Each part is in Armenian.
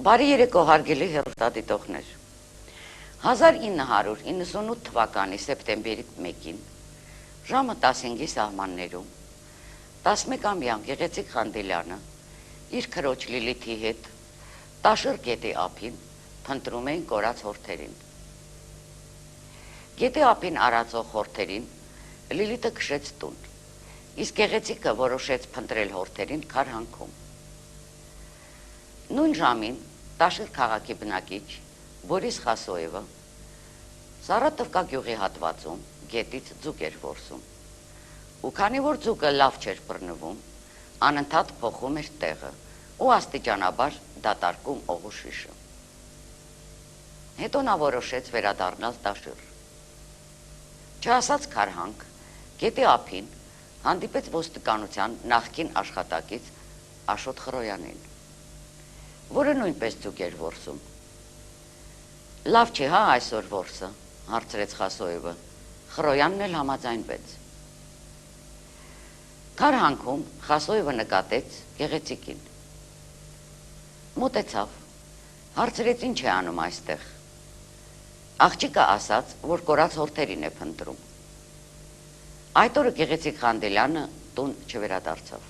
Բարի երեկո հարգելի հեռուստադիտողներ։ 1998 թվականի սեպտեմբերի 1-ին ժամը 15-ի սահմաններում 11-ամյա Գեղեցիկ Խանդիլյանը իր քրոջ Լիլիթի հետ Տաշր գետի ափին փնտրում էին կորած հորթերին։ Գետի ափին արածող հորթերին Լիլիթը քշեց տուն, իսկ Գեղեցիկը որոշեց փնտրել հորթերին Քարհանքում։ Նույն ժամին Տաշիր քաղաքի բնակիչ Բորիս Խասոևը Սարատովկա գյուղի հատվածում գետից ձուկ էր որսում, ու քանի որ ձուկը լավ չէր բռնվում, անընդհատ փոխում էր տեղը ու աստիճանաբար դատարկում օղու շիշը։ Հետո նա որոշեց վերադառնալ Տաշիր։ Չասած Քարհանք, գետի ափին հանդիպեց ոստիկանության նախկին աշխատակից Աշոտ Խրոյանին, որը նույնպես ձուկ էր որսում։ Լավ չի, հա, այսօր որսը, հարցրեց Խասոևը, Խրոյանն էլ համաձայնվեց։ Քարհանքում Խասոևը նկատեց Գեղեցիկին։ Մոտեցավ, հարցրեց ինչ է անում այստեղ։ Աղջիկը ասաց, որ կորած հորթերին է փնտրում։ Այդ օրը Գեղեցիկ Խանդիլյանը տուն չվերադարձավ։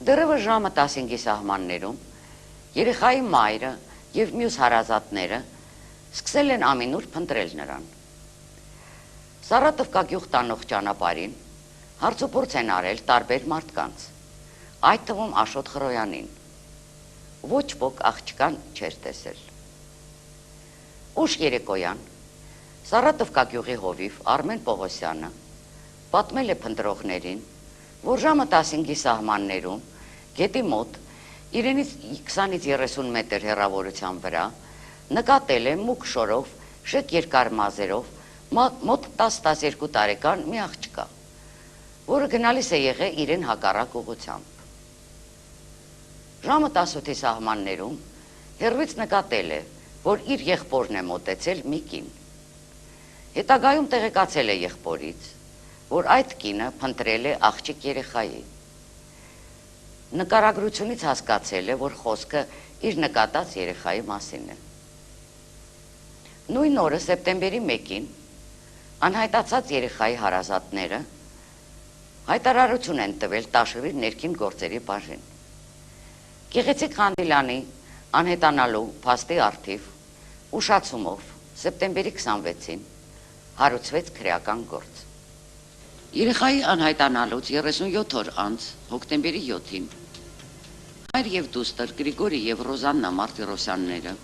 Դեռևս ժամը 15-ի սահմաններում երեխայի մայրը և մյուս հարազատները սկսել են ամենուր փնտրել նրան։ Սարատովկա գյուղ տանող ճանապարհին հարցուփորձ են արել տարբեր մարդկանց, այդ թվում Աշոտ Խրոյանին։ Ոչ ոք աղջկան չէր տեսել։ Ուշ երեկոյան Սարատովկա գյուղի հովիվ Արմեն Պողոսյանը պատմել է փնտրողներին, որ ժամը 15-ի սահմաններում գետի մոտ իրենից 20-ից 30 մետր հեռավորության վրա նկատել է մուգ շորով, շեկ երկար մազերով, մոտ 10-12 տարեկան մի աղջկա, որը գնալիս է եղել իրեն հակառակ ուղղությամբ։ Ժամը 18-ի սահմաններում հեռվից նկատել է, որ իր եղբորն է մոտեցել մի կին։ Հետագայում տեղեկացել է եղբորից, որ այդ կինը փնտրել է աղջիկ երեխայի։ Նկարագրությունից հասկացել է, որ խոսքը իր նկատած երեխայի մասին է։ Նույն օրը սեպտեմբերի 1-ին անհայտացած երեխայի հարազատները հայտարարություն են տվել Տաշիրի ներքին գործերի բաժին։ Գեղեցիկ Խանդիլյանի անհետանալու փաստի առթիվ ուշացումով սեպտեմբերի 26-ին հարուցվեց քրեական գործ։ Երեխայի անհայտանալուց 37 օր անց հոկտեմբերի 7-ին հայր և դուստր Գրիգորի և Ռոզաննա Մարտիրոսյանները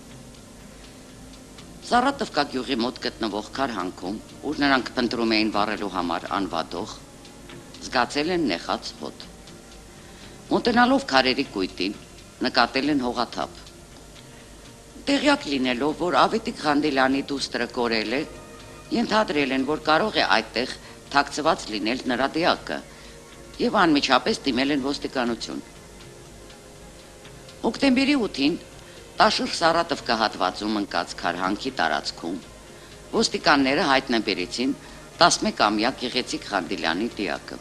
Սարատովկա գյուղի մոտ գտնվող Քարհանքում, ուր նրանք փնտրում էին վառելու համար անվադող, զգացել են նեխած հոտ։ Մոտենալով քարերի կույտին նկատել են հողաթափ։ Տեղյակ լինելով, որ Ավետիք Խանդիլյանի դուստրը կորել է, ենթադրել են, որ կարող է այդտեղ թաքցված լինել նրա դիակը և անմիջապես դիմել են ոստիկանություն։ Հոկտեմբերի 8-ին Տաշիր Սարատովկա հատվածում ընկած Քարհանքի տարածքում ոստիկանները հայտնաբերեցին 11-ամյա Գեղեցիկ Խանդիլյանի դիակը։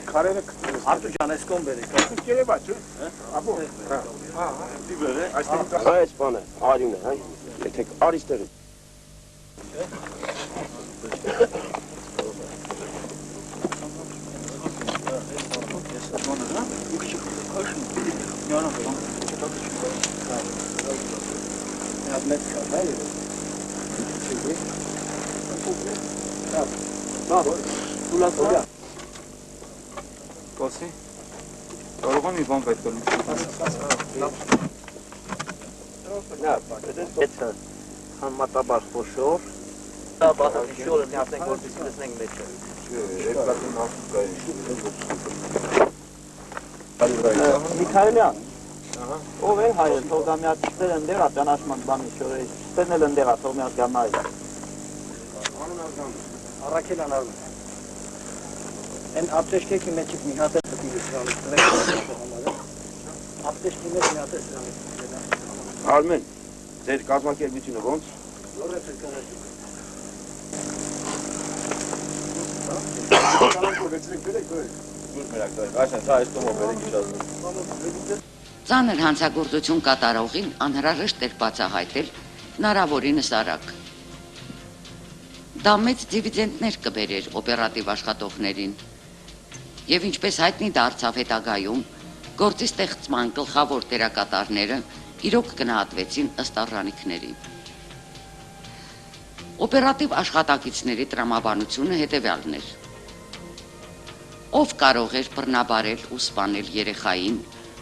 Քարերը Արտու ջան, այս կողմ բերեք։ Կերեվա չէ։ Աբո։ Հա, դի բերե, այստեղ։ Այս բանը, արյուն է, հայ։ Եթե արիստեղի։ Կոսի, կարող եմ մի բան պետք Էցը համատաբար խոշոր բաթանի շորը միացնենք, որպես լսնենք մեջը։ Միքայելյան, ով է հայը, թողամյատիչներ ընդեղ է ճանաչման բանի շորը, ստեն էլ ընդեղ է թողամյատ գամա է։ Առաքել անարում։ Են ապտեշկեքի մեջիկ մի հատ է տպիրի սրանից, ապտեշկի մեջ մի հատ է սրանից։ Արմեն, ձեր կազմակերպությունը ոնց։ Ծանր հանցագործություն կատարողին անհրաժեշտ էր բացահայտել հնարավորինս արագ։ Դա մեծ դիվիդենտներ կբերեր օպերատիվ աշխատողներին եւ ինչպես հայտնի դարձավ հետագայում, գործի ստեղծման գլխավոր դերակատարները իրոք գնահատվեցին ըստ արժանիքների։ Օպերատիվ աշխատակիցների տրամաբանությունը հետևյալն էր. ով կարող էր բռնաբարել ու սպանել երեխային,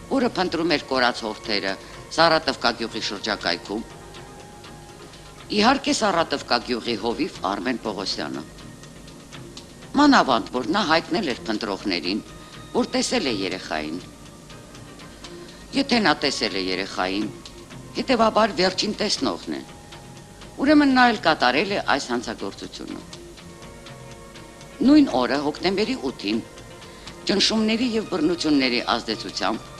որը փնտրում էր կորած հորթերը Սարատովկա գյուղի շրջակայքում, իհարկե Սարատովկա գյուղի հովիվ Արմեն Պողոսյանը։ Մանավանդ, որ նա հայտնել էր փնտրողներին, որ տեսել է երեխային։ Եթե նա տեսել է երեխային, հետևաբար վերջին տեսնողն է, ուրեմն նա էլ կատարել է այս հանցագործությունը։ Նույն օրը հոկտեմբերի 8-ին ճնշումների եւ բռնությունների ազդեցությամբ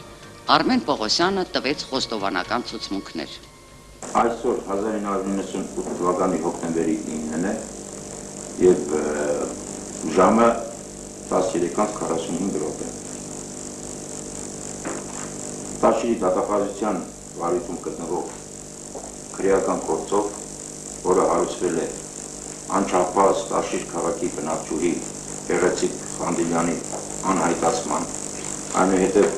Արմեն Պողոսյանը տվեց խոստովանական ցուցմունքներ։ Այսօր 1998 թվականի հոկտեմբերի 9-ն է եւ ժամը 13:45 է։ Տաշիրի դատախազության վարույթում գտնվող քրեական գործով, որը հարուցվել է անչափահաս Տաշիր քաղաքի բնակչուհի Գեղեցիկ Խանդիլյանի անհայտացման, այնուհետև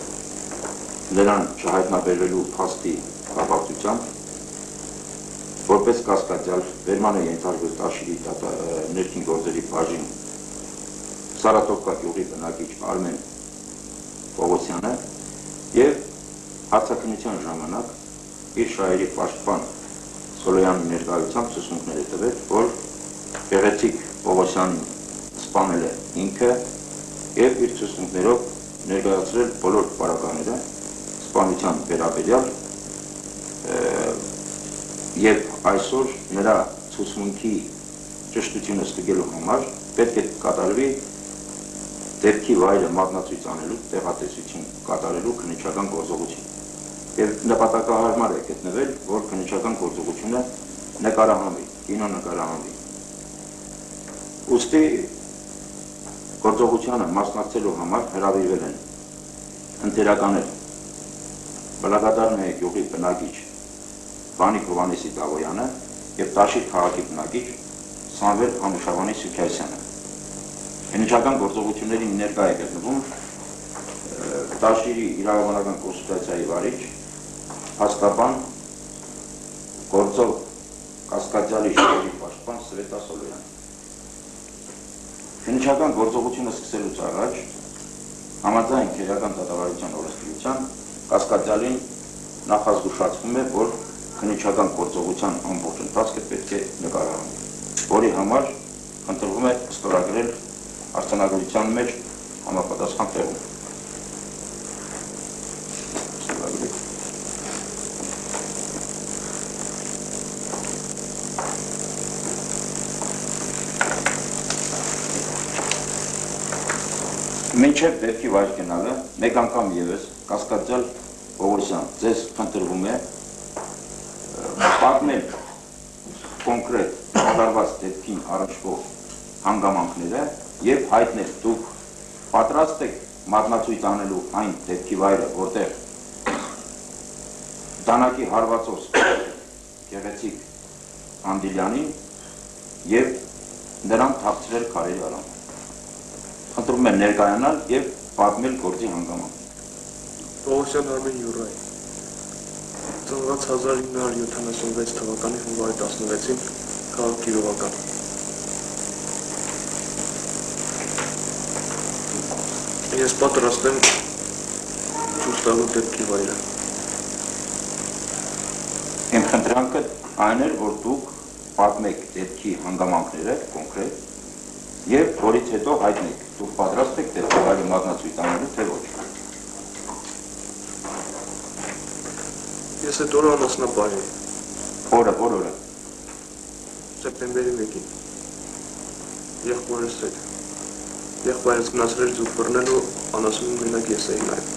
նրան չհայտնաբերվելու փաստի կապակցությամբ, որպես կասկածյալ վերման է ենթարկվել Տաշիրի ներքին գործերի բաժին Սարատովկա գյուղի բնակիչ Արմեն Պողոսյանը եւ հարցաքննության ժամանակ իր շահերի պաշտպան Սոլոյանի ներկայությամբ ցուցմունքներ է տվել, որ Գեղեցիկ Պողոսյանին սպանել է ինքը եւ իր ցուցմունքներով ներկայացրել բոլոր պարագաները սպանության վերաբերյալ եւ այսօր նրա ցուցմունքի ճշտությունը ստուգելու համար պետք է կատարվի դեպքի վայրը մատնացույց անելու, տեղատեսություն կատարելու քննիչական գործողություն։ Եվ նպատակահարմար է գտնվել, որ քննիչական գործողությունը նկարահանվի, կինո նկարահանվի։ Ուստի գործողությանը մասնակցելու համար հրավիրվել են ընկերականներ Բլագադարնայի գյուղի բնակիչ Վանիկ Հովանեսի Դավոյանը եւ Տաշիր քաղաքի բնակիչ Սամվել Անուշավանի Սուքիասյանը։ Քննիչական գործողությունների ներկա է գտնվում Տաշիրի իրավաբանական կոնսուլտացիայի վարիչ հաստաբան գործող կասկածյալի շահերի պաշտպան Սվետա Սոլոյանը։ Քննիչական գործողությունը սկսելուց առաջ համաձայն քերական դատավարության օրենսդրության կասկածյալին նախազգուշացվում է, որ քննիչական գործողության ամբողջ ընթացքը պետք է նկարահանվի, որի համար ընտրվում է ստորագրել արձանագրության մեջ համապատասխան տեղում։ Մինչև դեպքի վայր գնալը, մեկ անգամ ևս կասկածյալ Պողոսյան ձեզ խնդրվում է պատմել կոնկրետ կատարված դեպքին առնչվող հանգամանքները եւ հայտնել դուք պատրաստ եք մատնացույց անելու այն դեպքի վայրը, որտեղ դանակի հարվածով Գեղեցիկ Անդիլյանին եւ նրան թաքցրել քարերի արան։ Խնդրում եմ ներկայանալ եւ պատմել գործի հանգամանք։ Պողոսյան Արմեն Յուրայ, ծնված 1976 թվականի հունվարի 16-ին, քաղաք Կիրովական։ Ես պատրաստ եմ ցույց տալու դեպքի վայրը։ Իմ խնդրանքը այն էր, որ դուք պատմեք դեպքի հանգամանքները կոնկրետ եւ որից հետո հայտնեք, դուք պատրաստ եք դեպքի վայրը մատնացույց անելու, թե ոչ։ Ես այդ օրը անասնապահ էի։ Որը։ Սեպտեմբերի 1-ին։ Եղբորս հետ։ Եղբայրս գնացրել ձուկ բռնելու, անասունին մենակ ես էի նայում։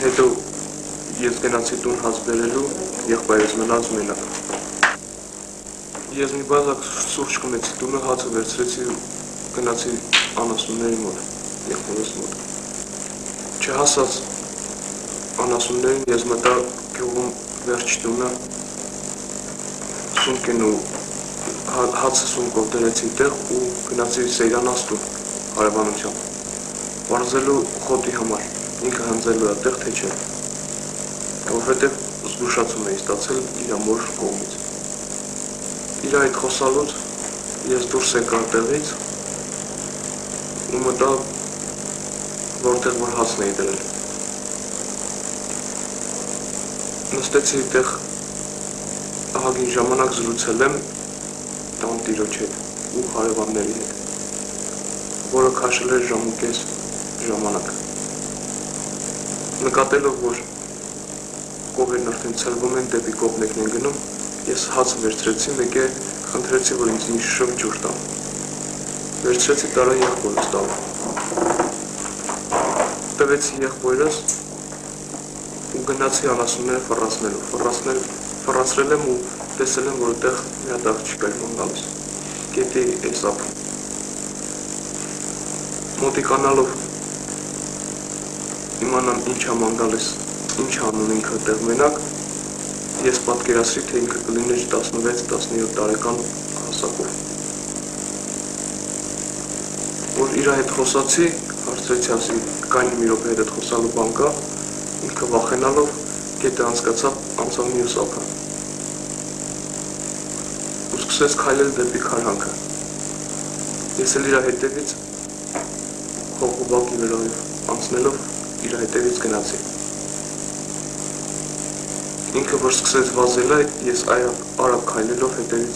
Հետո ես գնացի տուն հաց բերելու, եղբայրս մնաց մենակ։ Ես մի բազակ սուրճ կմեցի տունը, հացը վերցրեցի ու գնացի անասունների մոտ, եղբորս մոտ։ Չհասած անասուններին ես մտա գյուղում վերջ տունը, սունկեն ու հացը սունկով դրեցի տեղ ու գնացի Սեյրանաց տուն հարևանությամբ, վարզելու խոտի համար, ինքը հնձելու է տեղ թե չէ, որովհետև զգուշացում էի ստացել իր մոր կողմից։ Իր այդ խոսալուց ես դուրս եկա տեղից ու մտա որտեղ որ հացն էի դրել։ Նստեցի տեղ ահագին ժամանակ զրուցել եմ տանտիրոջ հետ ու հարևանների հետ, որը քաշել էր ժամուկես ժամանակ։ Նկատելով, որ կովերն արդեն ցրվում են դեպի կողմնեկն են գնում, ես հացը վերցրեցի, մեկ է խնդրեցի, որ ինձ մի շշով ջուր տան։ Վերցրեցի տարա եղբորս տալու։ Տվեցի եղբորս ու գնացի անասունները ֆռացնելու։ Ֆռացրել եմ ու տեսել եմ, որ այդտեղ մի հատ աղջիկ էր ման գալիս։ Գետի էս ափում։ Մոտիկանալով իմանամ ինչ է ման գալիս, ինչ անում ինքը այդտեղ մենակ, ես պատկերացրի, թե ինքը կլիներ 16-17 տարեկան հասակով։ Որ իր հետ խոսացի, հարցրեցի, ասի, կային մի րոպե հետ խոսալու բան կա, ինքը վախենալով գետը անցավ մյուս ափը։ Ու սկսեց քայլել դեպի քարանքը։ Ես էլ իր հետևից խողովակի վրայով անցնելով իր հետևից գնացի։ Ինքը որ սկսեց վազել է, ես արագ քայլելով հետևից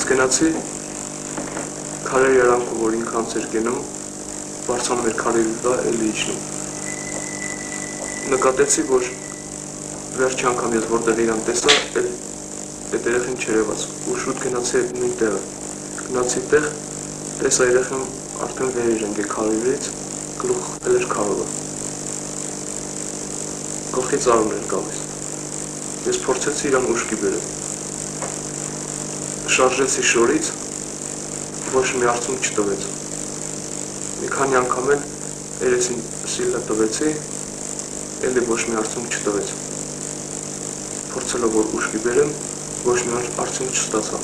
գնացի, քարերի արանքով, որ ինքը անց էր գնում, բարձանում էր քարերի վրա, էլի իջնում։ Նկատեցի, որ վերջի անգամ ես որտեղ իրան տեսա, այդ երեխին չերևաց, ու շուտ գնացի այդ նույն տեղը։ Գնացի տեղ, տեսա երեխին արդեն վեր էր ընկել քարերից, գլուխ խփել էր քարովը։ Գլխից արուն էր գալիս։ Ես փորձեցի իրան ուշքի բերել։ Շարժեցի շորից, ոչ մի արցունք չտվեց։ Մի քանի անգամ էլ երեսին սիլը տվեցի, էլի ոչ մի արցունք չտվեց։ Փորձելով որ ուշքի բերեմ, ոչ մի արցունք չստացա։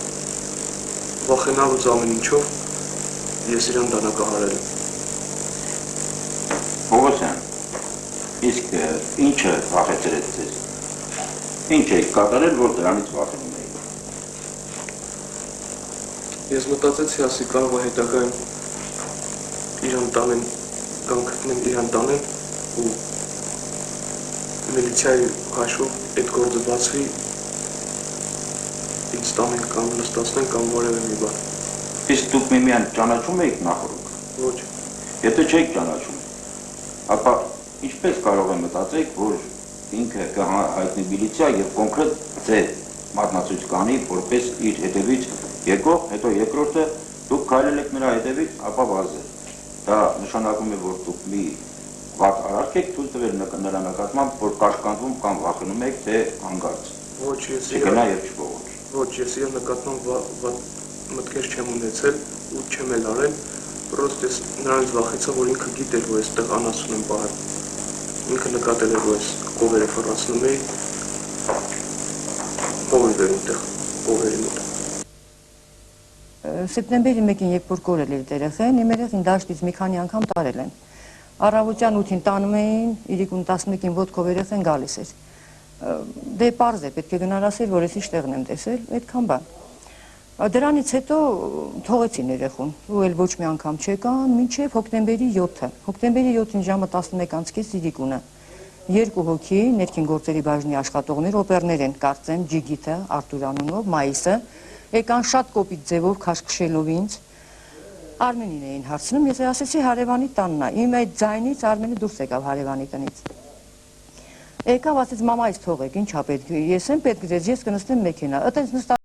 Վախենալուց ամեն ինչով ես իրան դանակահարել եմ։ Պողոսյան, իսկ ինչը վախեցրեց ձեզ։ Ինչ եք կատարել, որ դրանից վախենում եք։ Ես մտածեցի, ասի կարող է հետագայում իրան տանեն, կամ գտնեն իրան տանեն ու միլիցիայի հաշվով այդ գործը բացվի, ինձ տանեն կամ նստացնեն կամ որևէ մի բան։ Իսկ դուք միմյանց ճանաչում եք նախորդ։ Ոչ։ Եթե չեք ճանաչում, ապա ինչպես կարող է մտածեք, որ ինքը կհայտնի միլիցիա եւ կոնկրետ ձեր մատնացույց կանի, որպես իր հետևից եկող, հետո երկրորդը դուք քայլել եք նրա հետևից, ապա վազել։ Դա նշանակում է, որ դուք մի վատ արարք եք ցույց տվել նրա նկատմամբ, որ կաշկանդվում կամ վախենում եք, թե հանգարց։ Ոչ, ես իր նկատմամբ վատ մտքեր չեմ ունեցել ու չեմ էլ արել, պրոստ ես նրանից վախեցա, որ ինքը գիտեր, որ այստեղ անասուն եմ պահել։ Ինքը նկատել էր, որ այս կովերը ֆռացնում էի, հովիվ էր այնտեղ, կովերի մոտ։ Սեպտեմբերի 1-ին երբ որ կորել էր երեխեն, իմ երեխին դաշտից մի քանի անգամ տարել են։ Առավոտյան 8-ին տանում էին, իրիկուն 11-ին ոտքով երեխեն գալիս էր։ Դե պարզ է, պետք է գնար ասել, որ ես ինչ տեղն եմ տեսել, այդքան բան։ Դրանից հետո թողեցին երեխուն, ու էլ ոչ մի անգամ չեկան, մինչև հոկտեմբերի 7-ը։ Հոկտեմբերի 7-ին ժամը 11:30 իրիկունը։ Երկու հոգի, ներքին գործերի բաժնի աշխատողներ, օպերներ են, կարծեմ, Ջիգիտը, Արտուր անունով, Մայիսը, եկան շատ կոպիտ ձևով քաշքշելով ինձ, Արմենին էին հարցնում, ես ասեցի հարևանի տանն է, իմ այդ ձայնից Արմենը դուրս եկավ հարևանի տնից։ Եկավ ասեց մամա այս թողեք, ինչա պետք, ես եմ պետք ձեզ, ես կնստեմ մեքենա, այդպես